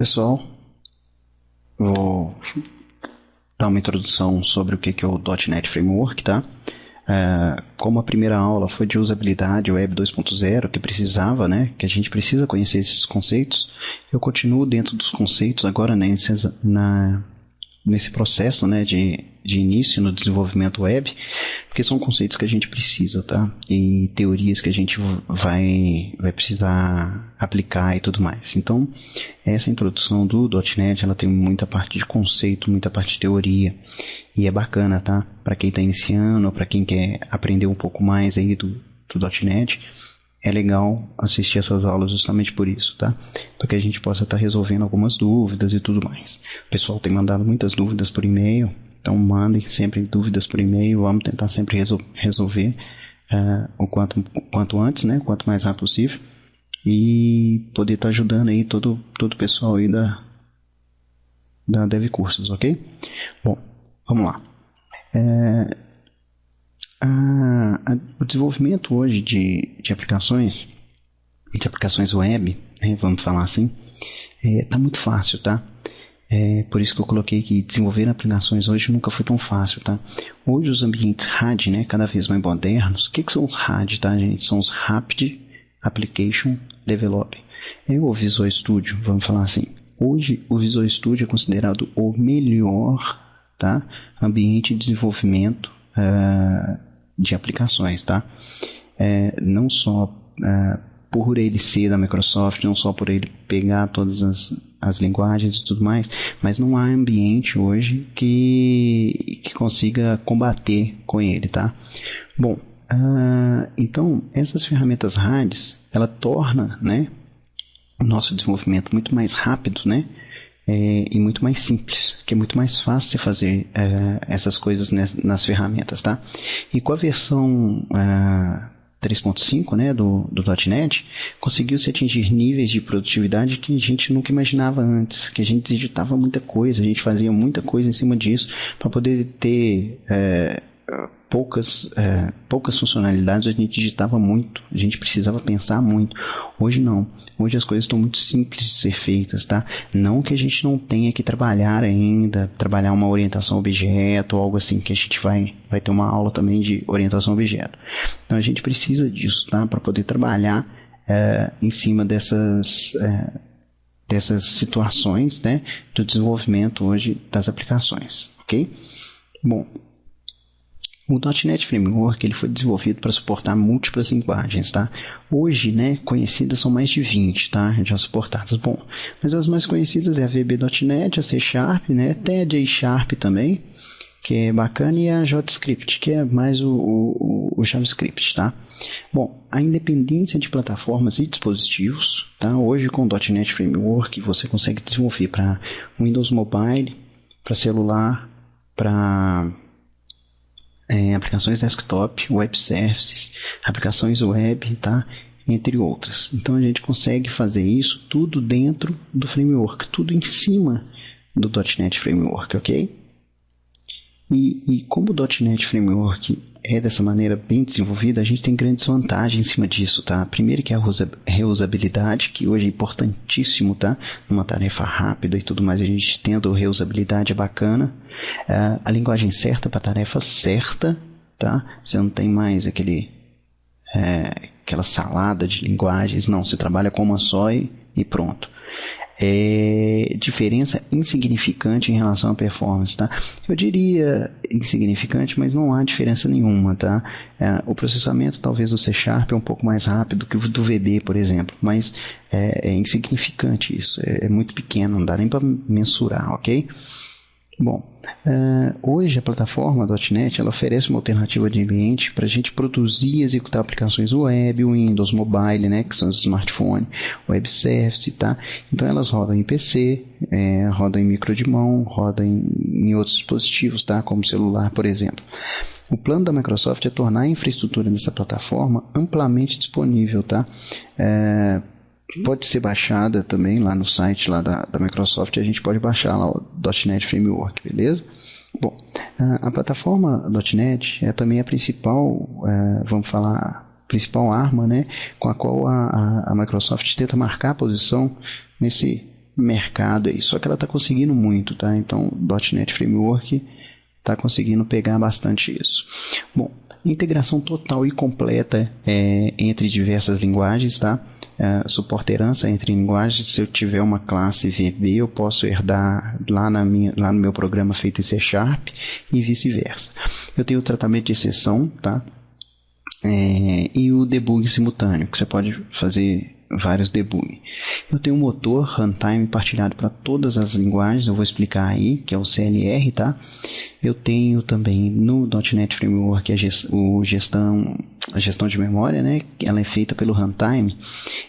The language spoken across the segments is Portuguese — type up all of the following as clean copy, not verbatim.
Pessoal, vou dar uma introdução sobre o que é o .NET Framework, tá? Como a primeira aula foi de usabilidade Web 2.0, que precisava, né, que a gente precisa conhecer esses conceitos, eu continuo dentro dos conceitos agora nesse processo, né, de início no desenvolvimento web, porque são conceitos que a gente precisa, tá? E teorias que a gente vai precisar aplicar e tudo mais. Então, essa introdução do .NET, ela tem muita parte de conceito, muita parte de teoria, e é bacana, tá? Para quem está iniciando, para quem quer aprender um pouco mais aí do .NET, é legal assistir essas aulas justamente por isso, tá? Para que a gente possa estar resolvendo algumas dúvidas e tudo mais. O pessoal tem mandado muitas dúvidas por e-mail, então mandem sempre dúvidas por e-mail, vamos tentar sempre resolver o quanto antes, né? Quanto mais rápido possível, e poder estar ajudando aí todo o pessoal aí da Dev Cursos, ok? Bom, vamos lá. O desenvolvimento hoje de aplicações web, né, vamos falar assim, está muito fácil, tá? Por isso que eu coloquei que desenvolver aplicações hoje nunca foi tão fácil, tá? Hoje os ambientes RAD, né, cada vez mais modernos. O que são os RAD, tá, gente? São os Rapid Application Development. O Visual Studio, vamos falar assim. Hoje o Visual Studio é considerado o melhor, tá, ambiente de desenvolvimento de aplicações, tá? Não só por ele ser da Microsoft, não só por ele pegar todas as linguagens e tudo mais, mas não há ambiente hoje que consiga combater com ele, tá? Bom, então essas ferramentas RADs, ela torna, né, o nosso desenvolvimento muito mais rápido, né? E muito mais simples, que é muito mais fácil de fazer essas coisas nas ferramentas, tá? E com a versão 3.5, né, do .NET, conseguiu-se atingir níveis de produtividade que a gente nunca imaginava antes, que a gente digitava muita coisa, a gente fazia muita coisa em cima disso para poder ter poucas funcionalidades. A gente digitava muito, a gente precisava pensar muito. Hoje não. Hoje as coisas estão muito simples de ser feitas, tá? Não que a gente não tenha que trabalhar ainda, trabalhar uma orientação a objeto ou algo assim, que a gente vai ter uma aula também de orientação a objeto. Então a gente precisa disso, tá? Para poder trabalhar em cima dessas situações, né, do desenvolvimento hoje das aplicações, ok? Bom, o .NET Framework ele foi desenvolvido para suportar múltiplas linguagens, tá? Hoje, né, conhecidas são mais de 20, tá? Já suportadas. Bom, mas as mais conhecidas é a VB.NET, a C Sharp, né? Tem a J Sharp também, que é bacana, e a JavaScript, que é mais o JavaScript, tá? Bom, a independência de plataformas e dispositivos, tá? Hoje com o .NET Framework você consegue desenvolver para Windows Mobile, para celular, para aplicações desktop, web services, aplicações web, tá? Entre outras. Então a gente consegue fazer isso tudo dentro do framework, tudo em cima do .NET Framework, ok? E como o .NET Framework é dessa maneira bem desenvolvida, a gente tem grandes vantagens em cima disso, tá? Primeiro que é a reusabilidade, que hoje é importantíssimo, tá? Numa tarefa rápida e tudo mais, a gente tendo reusabilidade é bacana. A linguagem certa para a tarefa certa, tá? Você não tem mais aquela salada de linguagens, não, você trabalha com uma só e pronto. Diferença insignificante em relação à performance, tá? Eu diria insignificante, mas não há diferença nenhuma, tá? O processamento talvez do C Sharp é um pouco mais rápido que o do VB, por exemplo, mas é insignificante isso, é muito pequeno, não dá nem para mensurar, ok? Bom, hoje a plataforma .NET ela oferece uma alternativa de ambiente para a gente produzir e executar aplicações web, Windows Mobile, né, que são os smartphones, web service, tá? Então elas rodam em PC, rodam em micro de mão, rodam em outros dispositivos, tá? Como celular, por exemplo. O plano da Microsoft é tornar a infraestrutura dessa plataforma amplamente disponível, tá? Pode ser baixada também lá no site lá da Microsoft, a gente pode baixar lá o .NET Framework, beleza? Bom, a plataforma .NET é também a principal, vamos falar, principal arma, né, com a qual a Microsoft tenta marcar a posição nesse mercado aí. Só que ela está conseguindo muito, tá? Então, .NET Framework está conseguindo pegar bastante isso. Bom, integração total e completa entre diversas linguagens, tá? Suporta herança entre linguagens. Se eu tiver uma classe VB, eu posso herdar lá no meu programa feito em C# e vice-versa. Eu tenho o tratamento de exceção, tá? E o debug simultâneo, que você pode fazer vários debug. Eu tenho um motor runtime partilhado para todas as linguagens, eu vou explicar aí, que é o CLR, tá? Eu tenho também no .NET Framework a gestão de memória, né? Ela é feita pelo runtime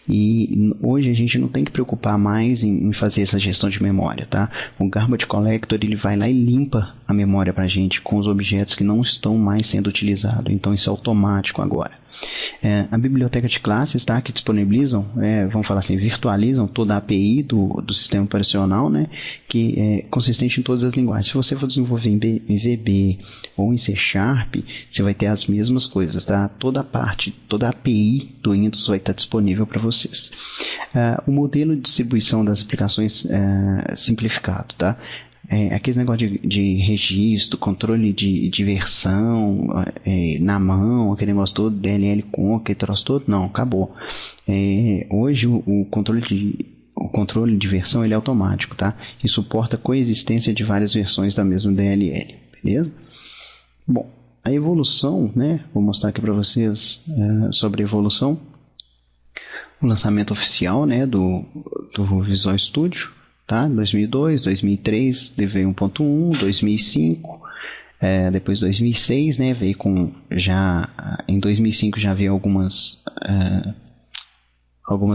e hoje a gente não tem que preocupar mais em fazer essa gestão de memória, tá? O Garbage Collector ele vai lá e limpa a memória para a gente com os objetos que não estão mais sendo utilizados, então isso é automático agora. A biblioteca de classes, tá, que disponibilizam, vamos falar assim, virtualizam toda a API do sistema operacional, né, que é consistente em todas as linguagens. Se você for desenvolver em VB ou em C#, você vai ter as mesmas coisas, tá? Toda a API do Windows vai estar disponível para vocês. O modelo de distribuição das aplicações simplificado, tá? Aquele negócio de registro, controle de versão na mão, aquele negócio todo, DLL com aquele troço todo, não, acabou. Hoje o controle de versão ele é automático, tá? E suporta a coexistência de várias versões da mesma DLL, beleza? Bom, a evolução, né? Vou mostrar aqui para vocês sobre a evolução. O lançamento oficial, né, do Visual Studio. Tá? 2002, 2003 veio 1.1, 2005, depois 2006, né, veio com em 2005 já veio algumas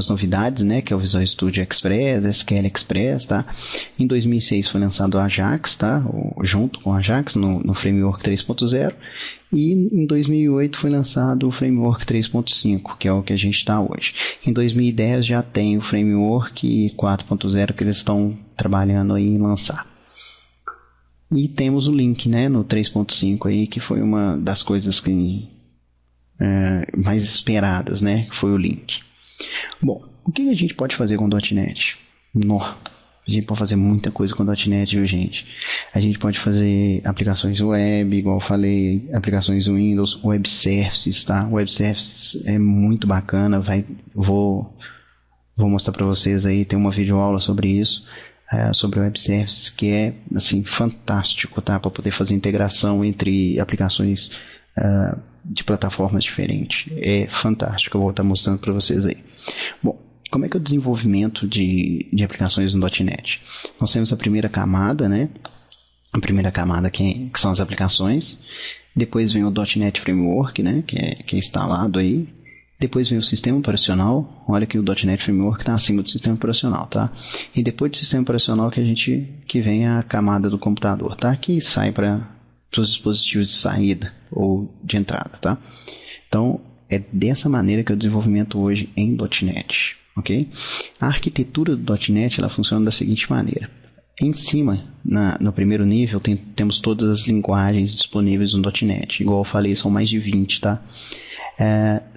novidades, né, que é o Visual Studio Express, SQL Express, tá? Em 2006 foi lançado o Ajax, tá? Junto com o Ajax no Framework 3.0 e em 2008 foi lançado o Framework 3.5, que é o que a gente está hoje. Em 2010 já tem o Framework 4.0 que eles estão trabalhando aí em lançar. E temos o Link, né, no 3.5 aí, que foi uma das coisas que mais esperadas, né, que foi o Link. Bom, o que a gente pode fazer com o .NET? A gente pode fazer muita coisa com o .NET, viu, gente? A gente pode fazer aplicações web, igual eu falei, aplicações Windows, web services, tá? Web services é muito bacana, vou mostrar para vocês aí, tem uma videoaula sobre isso, sobre web services, que é, assim, fantástico, tá? Para poder fazer integração entre aplicações de plataformas diferentes. É fantástico, eu vou estar mostrando para vocês aí. Bom, como é que é o desenvolvimento de aplicações no .NET? Nós temos a primeira camada, né? A primeira camada que são as aplicações. Depois vem o .NET Framework, né? Que é instalado aí. Depois vem o sistema operacional. Olha que o .NET Framework está acima do sistema operacional, tá? E depois do sistema operacional que vem a camada do computador, tá? Que sai para os dispositivos de saída ou de entrada, tá? Então, é dessa maneira que é o desenvolvimento hoje em .NET, ok? A arquitetura do .NET ela funciona da seguinte maneira. Em cima, no primeiro nível, temos todas as linguagens disponíveis no .NET. Igual eu falei, são mais de 20, tá?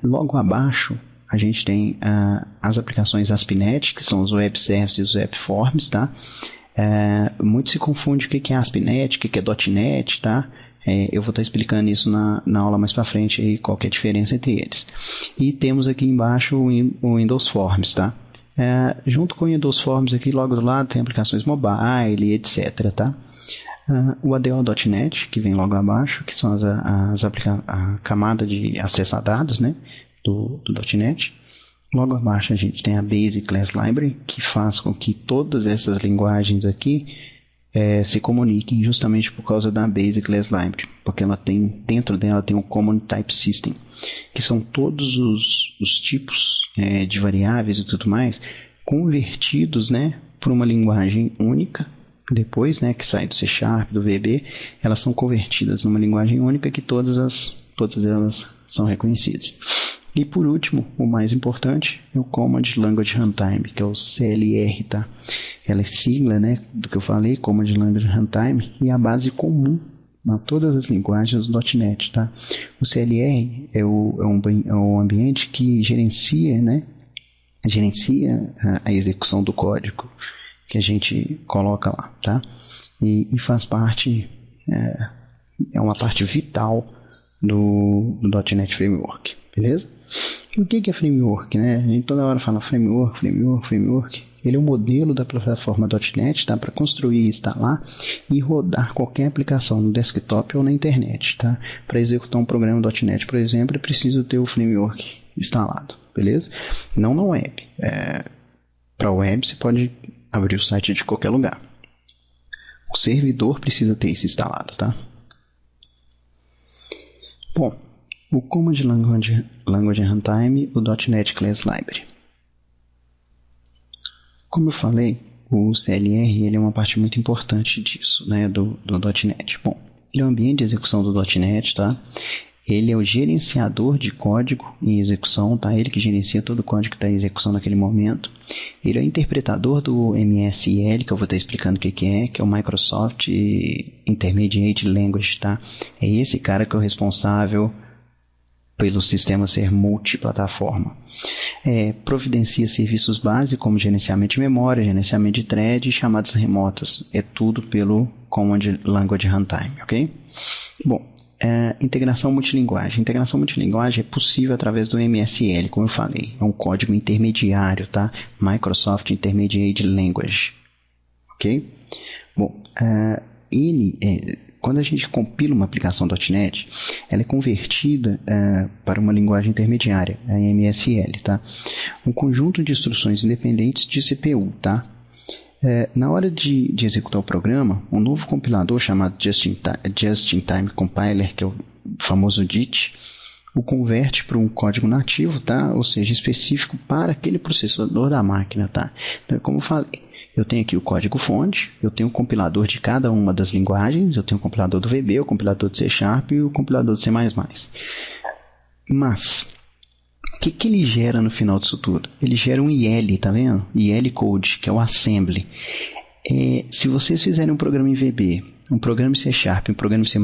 Logo abaixo, a gente tem as aplicações ASP.NET, que são os Web Services e os Web Forms, tá? Muito se confunde o que é ASP.NET, o que é .NET, tá? Eu vou estar explicando isso na aula mais para frente, aí, qual que é a diferença entre eles. E temos aqui embaixo o Windows Forms, tá? Junto com o Windows Forms aqui, logo do lado, tem aplicações mobile, etc, tá? O ADO.NET, que vem logo abaixo, que são a camada de acesso a dados, né, do .NET. Logo abaixo a gente tem a Basic Class Library, que faz com que todas essas linguagens aqui se comuniquem justamente por causa da Basic Class Library, porque dentro dela tem o Common Type System, que são todos os tipos de variáveis e tudo mais convertidos, né, por uma linguagem única. Depois, né, que sai do C#, do VB, elas são convertidas numa linguagem única que todas elas são reconhecidas. E por último, o mais importante, é o Command Language Runtime, que é o CLR, tá? Ela é sigla, né, do que eu falei, Command Language Runtime, e a base comum a todas as linguagens do .NET, tá? O CLR é o ambiente que gerencia, né, a execução do código que a gente coloca lá, tá? E faz parte, é uma parte vital do .NET Framework, beleza? O que é framework, né? A gente toda hora fala framework. Ele é o modelo da plataforma .NET, tá? Para construir, instalar e rodar qualquer aplicação no desktop ou na internet, tá? Para executar um programa .NET, por exemplo, é preciso ter o framework instalado, beleza? Não na web. Para web você pode abrir o site de qualquer lugar. O servidor precisa ter isso instalado, tá? Bom, o Command Language Runtime, o .NET Class Library. Como eu falei, o CLR ele é uma parte muito importante disso, né, do .NET. Bom, ele é o ambiente de execução do .NET, tá? Ele é o gerenciador de código em execução, tá? Ele que gerencia todo o código que está em execução naquele momento. Ele é o interpretador do MSL, que eu vou estar explicando o que é o Microsoft Intermediate Language, tá? É esse cara que é o responsável pelo sistema ser multiplataforma. Providencia serviços básicos como gerenciamento de memória, gerenciamento de thread e chamadas remotas. É tudo pelo Command Language Runtime, ok? Bom, integração multilinguagem. Integração multilinguagem é possível através do MSL, como eu falei. É um código intermediário, tá? Microsoft Intermediate Language, ok? Bom, quando a gente compila uma aplicação .NET, ela é convertida para uma linguagem intermediária, a MSL, tá? Um conjunto de instruções independentes de CPU, tá? Na hora de executar o programa, um novo compilador chamado Just-in-Time Compiler, que é o famoso JIT, o converte para um código nativo, tá? Ou seja, específico para aquele processador da máquina, tá? Então, como eu falei, eu tenho aqui o código-fonte, eu tenho o compilador de cada uma das linguagens, eu tenho o compilador do VB, o compilador do C# e o compilador do C++. Mas, o que ele gera no final disso tudo? Ele gera um IL, tá vendo? IL Code, que é o Assembly. Se vocês fizerem um programa em VB, um programa em C#, um programa em C++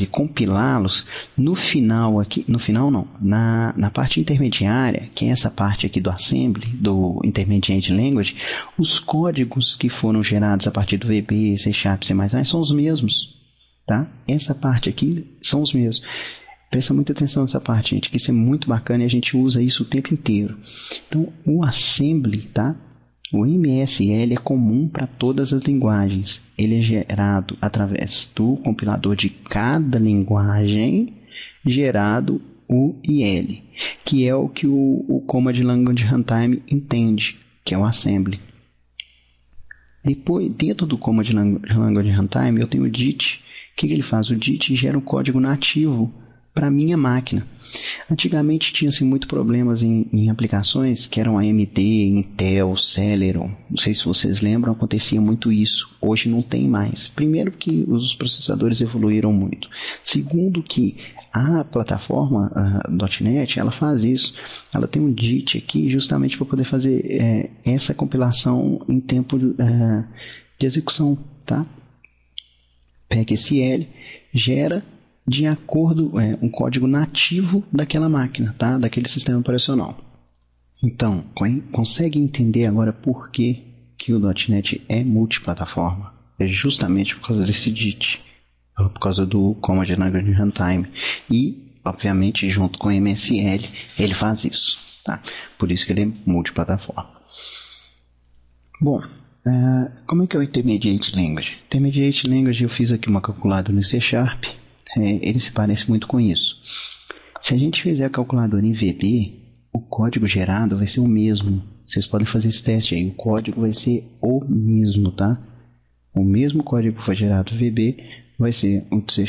e compilá-los, no final aqui, na parte intermediária, que é essa parte aqui do Assembly, do Intermediate Language, os códigos que foram gerados a partir do VB, C#, C++ são os mesmos, tá? Essa parte aqui são os mesmos. Presta muita atenção nessa parte, gente, que isso é muito bacana e a gente usa isso o tempo inteiro. Então, o Assembly, tá? O MSL é comum para todas as linguagens. Ele é gerado através do compilador de cada linguagem, gerado o IL, que é o que o Command Language Runtime entende, que é o Assembly. Depois, dentro do Command Language Runtime, eu tenho o JIT. O que ele faz? O JIT gera um código nativo para a minha máquina. Antigamente tinha-se muito problemas em aplicações que eram AMD, Intel, Celeron. Não sei se vocês lembram, acontecia muito isso. Hoje não tem mais. Primeiro que os processadores evoluíram muito. Segundo que a plataforma .NET, ela faz isso. Ela tem um JIT aqui justamente para poder fazer essa compilação em tempo de execução, tá? Pega esse L, gera de acordo um código nativo daquela máquina, tá? Daquele sistema operacional. Então, consegue entender agora por que o .NET é multiplataforma? É justamente por causa desse JIT, por causa do Command Language Runtime. E, obviamente, junto com o MSL, ele faz isso, tá? Por isso que ele é multiplataforma. Bom, como é que é o Intermediate Language? Intermediate Language, eu fiz aqui uma calculadora no C#. Ele se parece muito com isso. Se a gente fizer a calculadora em VB, o código gerado vai ser o mesmo. Vocês podem fazer esse teste aí. O código vai ser o mesmo, tá? O mesmo código que foi gerado em VB vai ser o C#.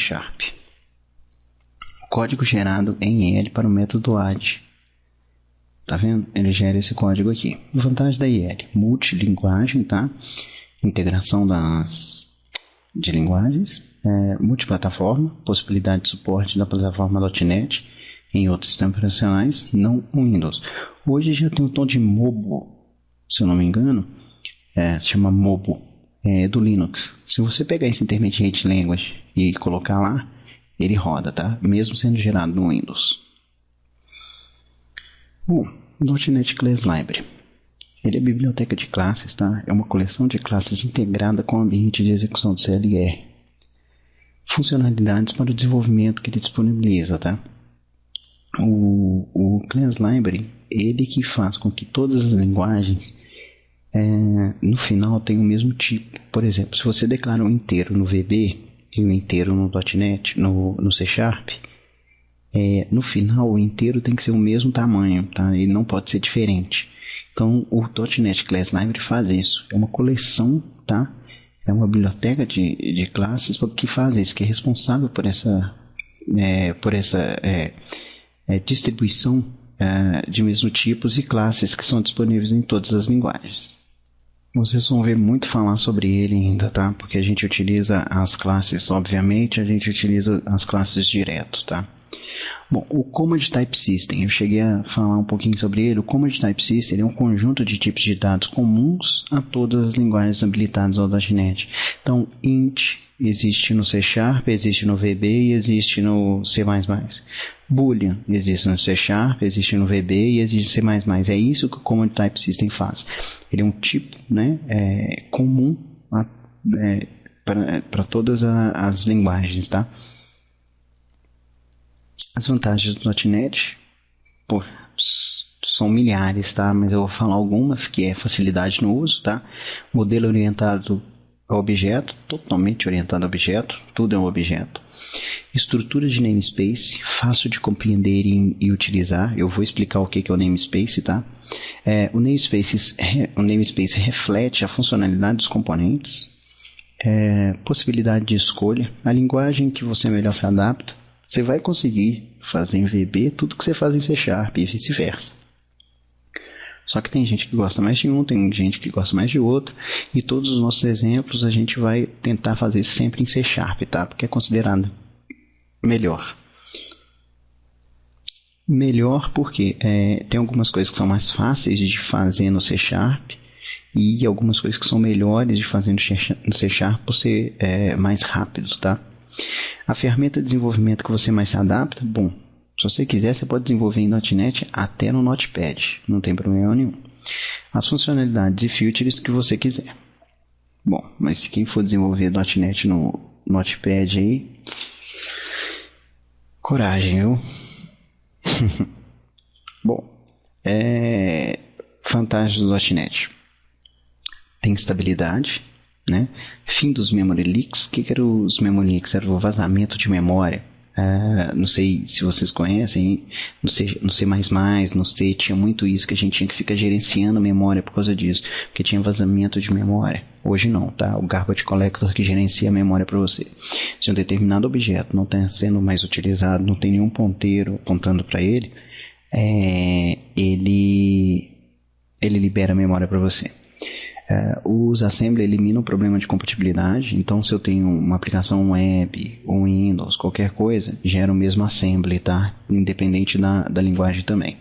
O código gerado em IL para o método add. Tá vendo? Ele gera esse código aqui. Vantagem da IL: multilinguagem, tá? Integração de linguagens. Multiplataforma, possibilidade de suporte da plataforma .NET em outros sistemas operacionais, não Windows. Hoje já tem um tom de mobile, se eu não me engano, se chama mobile, do Linux. Se você pegar esse Intermediate Language e colocar lá, ele roda, tá? Mesmo sendo gerado no Windows. Bom, .NET Class Library. Ele é biblioteca de classes, tá? É uma coleção de classes integrada com o ambiente de execução do CLR. Funcionalidades para o desenvolvimento que ele disponibiliza, tá? O Class Library, ele que faz com que todas as linguagens no final tenham o mesmo tipo. Por exemplo, se você declara um inteiro no VB e um inteiro no .NET, no C Sharp, no final o inteiro tem que ser o mesmo tamanho, tá? Ele não pode ser diferente. Então o .NET Class Library faz isso. É uma coleção, tá? É uma biblioteca de classes que faz isso, que é responsável por essa distribuição de mesmos tipos e classes que são disponíveis em todas as linguagens. Vocês vão ver muito falar sobre ele ainda, tá? Porque a gente utiliza as classes, obviamente, a gente utiliza as classes direto, tá? Bom, o Command Type System, eu cheguei a falar um pouquinho sobre ele. O Command Type System é um conjunto de tipos de dados comuns a todas as linguagens habilitadas ao .NET. Então, int existe no C Sharp, existe no VB e existe no C++. Boolean existe no C Sharp, existe no VB e existe no C++. É isso que o Command Type System faz. Ele é um tipo, né, comum para todas as linguagens, tá? As vantagens do .NET, são milhares, tá? Mas eu vou falar algumas, que é facilidade no uso, tá? Modelo orientado a objeto, totalmente orientado a objeto, tudo é um objeto. Estrutura de namespace, fácil de compreender e utilizar. Eu vou explicar o que é o namespace, tá? O namespace reflete a funcionalidade dos componentes, possibilidade de escolha, a linguagem que você melhor se adapta. Você vai conseguir fazer em VB tudo que você faz em C Sharp e vice-versa. Só que tem gente que gosta mais de um, tem gente que gosta mais de outro. E todos os nossos exemplos a gente vai tentar fazer sempre em C Sharp, tá? Porque é considerado melhor. Melhor porque tem algumas coisas que são mais fáceis de fazer no C Sharp. E algumas coisas que são melhores de fazer no C Sharp por ser mais rápido, tá? A ferramenta de desenvolvimento que você mais se adapta, bom, se você quiser, você pode desenvolver em .NET até no Notepad, não tem problema nenhum. As funcionalidades e features que você quiser. Bom, mas se quem for desenvolver .NET no Notepad aí, coragem, viu? Bom, vantagens do .NET. Tem estabilidade, né? Fim dos memory leaks. O que eram os memory leaks? Era o vazamento de memória. Não sei se vocês conhecem, no C++, no C tinha muito isso, que a gente tinha que ficar gerenciando a memória por causa disso, porque tinha vazamento de memória. Hoje não, tá? O Garbage Collector que gerencia a memória para você. Se um determinado objeto não está sendo mais utilizado, não tem nenhum ponteiro apontando para ele, ele libera a memória para você. Os assembly eliminam o problema de compatibilidade. Então, se eu tenho uma aplicação web ou Windows, qualquer coisa, gera o mesmo assembly, tá? Independente da linguagem também.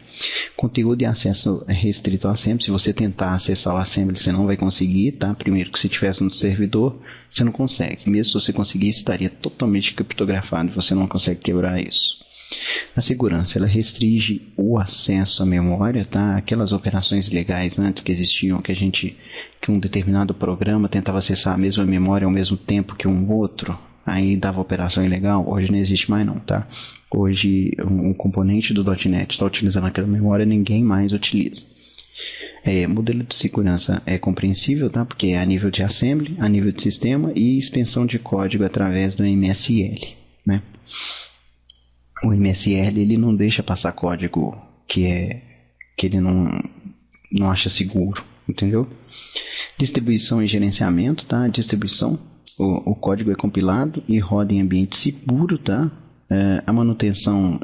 Conteúdo e acesso é restrito ao assembly. Se você tentar acessar o assembly, você não vai conseguir, tá? Primeiro que se tivesse no servidor, você não consegue. Mesmo se você conseguisse, estaria totalmente criptografado e você não consegue quebrar isso. A segurança, ela restringe o acesso à memória, tá? Aquelas operações legais antes que existiam, que um determinado programa tentava acessar a mesma memória ao mesmo tempo que um outro, aí dava operação ilegal. Hoje não existe mais não, tá? Hoje um componente do .NET está utilizando aquela memória, ninguém mais utiliza. Modelo de segurança é compreensível, tá? Porque é a nível de assembly, a nível de sistema e extensão de código através do MSL, né? O MSL ele não deixa passar código que ele não acha seguro, entendeu? Distribuição e gerenciamento, tá? Distribuição, o código é compilado e roda em ambiente seguro, tá? A manutenção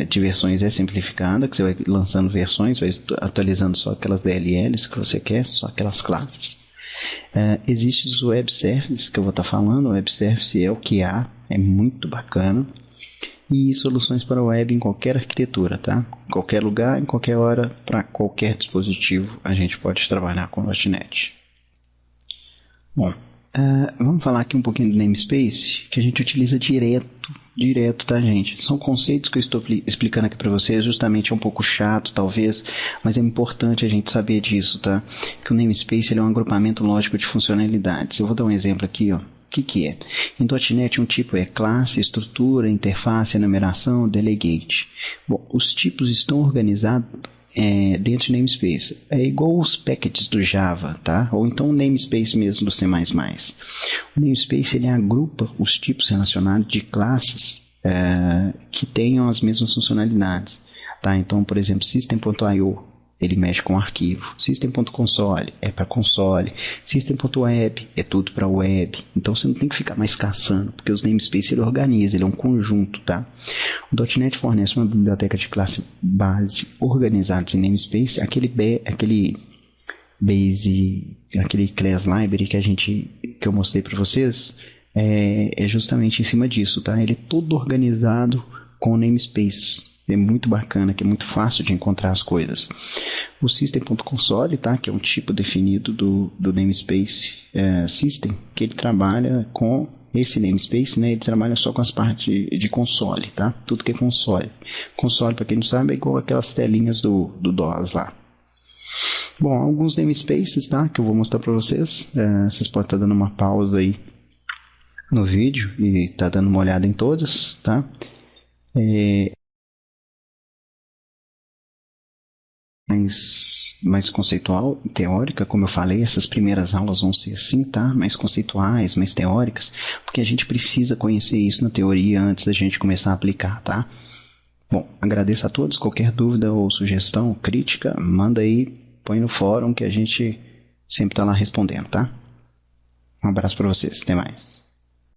de versões é simplificada, que você vai lançando versões, vai atualizando só aquelas DLLs que você quer, só aquelas classes. Existe os web services que eu vou estar falando. O web service é o que há, é muito bacana. E soluções para web em qualquer arquitetura, tá? Em qualquer lugar, em qualquer hora, para qualquer dispositivo, a gente pode trabalhar com .NET. Bom, vamos falar aqui um pouquinho do namespace, que a gente utiliza direto direto, tá, gente? São conceitos que eu estou explicando aqui para vocês, justamente é um pouco chato, talvez, mas é importante a gente saber disso, tá? Que o namespace ele é um agrupamento lógico de funcionalidades. Eu vou dar um exemplo aqui, ó. O que é? Em .NET um tipo é classe, estrutura, interface, enumeração, delegate. Bom, os tipos estão organizados dentro de namespace. É igual os packages do Java, tá? Ou então o namespace mesmo do C++. O namespace ele agrupa os tipos relacionados de classes que tenham as mesmas funcionalidades, tá? Então, por exemplo, system.io ele mexe com arquivo, system.console é para console, system.web é tudo para web. Então você não tem que ficar mais caçando, porque os namespace ele organiza, ele é um conjunto, tá? O .NET fornece uma biblioteca de classe base organizados em namespace, aquele class library que eu mostrei para vocês é justamente em cima disso, tá? Ele é todo organizado com namespace. É muito bacana, que é muito fácil de encontrar as coisas. O system.console, tá? Que é um tipo definido do namespace system, que ele trabalha com esse namespace, né? Ele trabalha só com as partes de console, tá? Tudo que é console. Console, para quem não sabe, é igual aquelas telinhas do DOS lá. Bom, alguns namespaces, tá? Que eu vou mostrar para vocês. Vocês podem estar dando uma pausa aí no vídeo e tá dando uma olhada em todas, tá? Mais conceitual e teórica, como eu falei, essas primeiras aulas vão ser assim, tá? Mais conceituais, mais teóricas, porque a gente precisa conhecer isso na teoria antes da gente começar a aplicar, tá? Bom, agradeço a todos, qualquer dúvida ou sugestão, crítica, manda aí, põe no fórum que a gente sempre tá lá respondendo, tá? Um abraço para vocês, até mais.